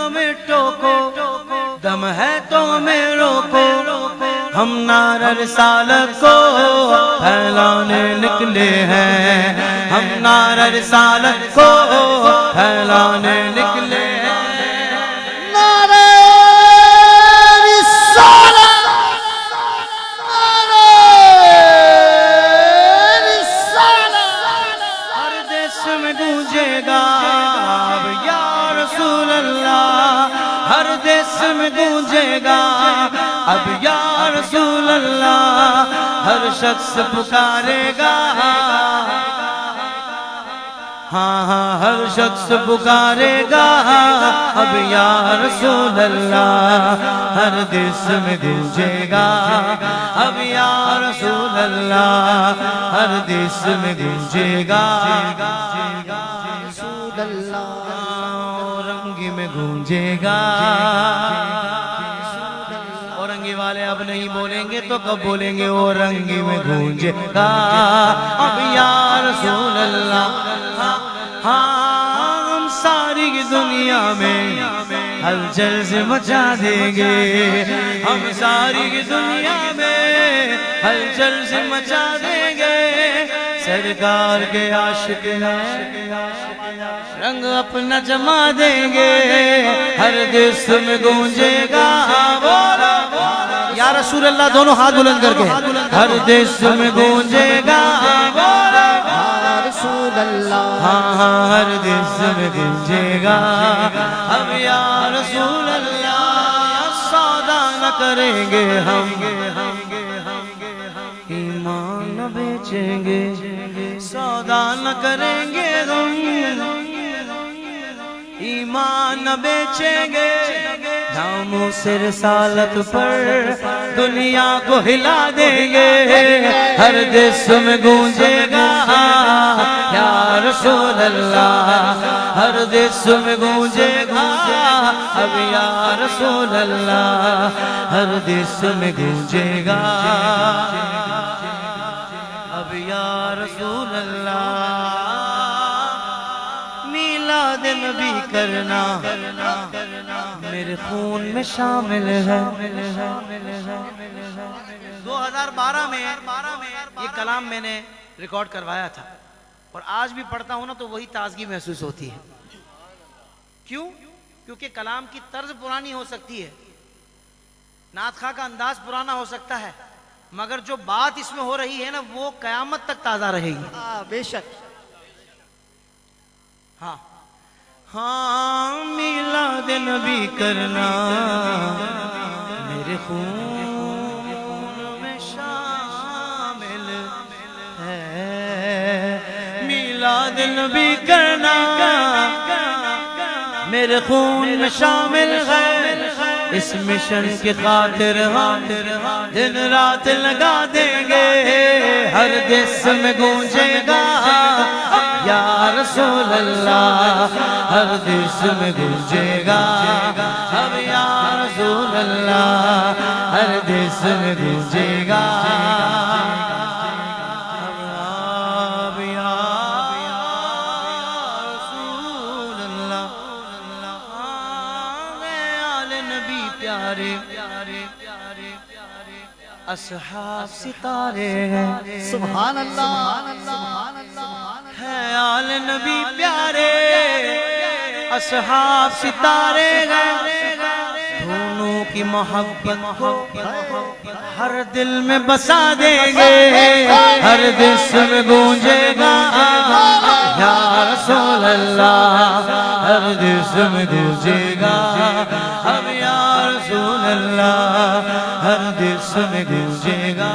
نگ میں ٹوکو دم ہے تو ہمیں روکو ہم نعرہ رسالت کو پھیلانے نکلے ہیں ہم نعرہ رسالت کو پھیلانے نکلے ہیں نعرہ رسالت نعرہ رسالت ہر دیس میں گونجے گا اب یا رسول اللہ ہر دیس میں گونجے گا اب یا رسول اللہ ہر شخص پکارے گا ہاں ہاں ہر شخص پکارے گا اب یا رسول اللہ ہر دیس میں گونجے گا اب یا رسول اللہ ہر دیس میں گونجے گا رسول اللہ اورنگی میں گونجے گا اورنگی والے اب نہیں بولیں گے تو کب بولیں گے اورنگی میں گونجے گا اب یا رسول اللہ ہم ساری دنیا میں ہلچل سے مچا دیں گے ہم ساری دنیا میں ہلچل سے مچا دیں گے سرکار کے عاشق ہیں رنگ اپنا جما دیں گے ہر دیس میں گونجے گا یا رسول اللہ دونوں ہاتھ بلند کر کے ہر دیس میں گونجے گا رسول اللہ ہاں ہاں ہر دیس میں گونجے گا اب یا رسول اللہ سودا نہ کریں گے ہم ایمان نہ بیچیں گے سودا نہ کریں گے ہم ایمان نہ بیچیں گے ناموں سے رسالت پر دنیا کو ہلا دیں گے ہر دیس میں گونجے گا یا رسول اللہ ہر دیس میں گونجے گا اب یا رسول اللہ ہر دیس میں گونجے گا اب یا رسول اللہ میلاد نبی کرنا میرے خون میں شامل ہے 2012 میں یہ کلام میں نے ریکارڈ کروایا تھا اور آج بھی پڑھتا ہوں نا تو وہی تازگی محسوس ہوتی ہے کیوں؟ کیونکہ کلام کی طرز پرانی ہو سکتی ہے نعت خواہ کا انداز پرانا ہو سکتا ہے مگر جو بات اس میں ہو رہی ہے نا وہ قیامت تک تازہ رہے گی بے شک ہاں ہاں میلاد نبی کرنا میرے خون میں شامل ہے میلاد نبی کرنا میرے خون میں شامل ہے اس مشن کی خاطر ہم دن رات لگا دیں گے ہر دیس میں گونجے گا یا رسول اللہ ہر دیس میں گونجے گا اب یا رسول اللہ ہر دیس میں گونجے گا اب یا رسول اللہ آل نبی پیارے اصحاب ستارے ہیں سبحان اللہ سبحان اللہ ہے آل نبی پیارے اصحاب ستارے ہیں دونوں کی محبت کو ہر دل میں بسا دیں گے ہر دیس میں گونجے گا یا رسول اللہ ہر دیس میں گونجے گا اب یا رسول اللہ ہر دیس میں گونجے گا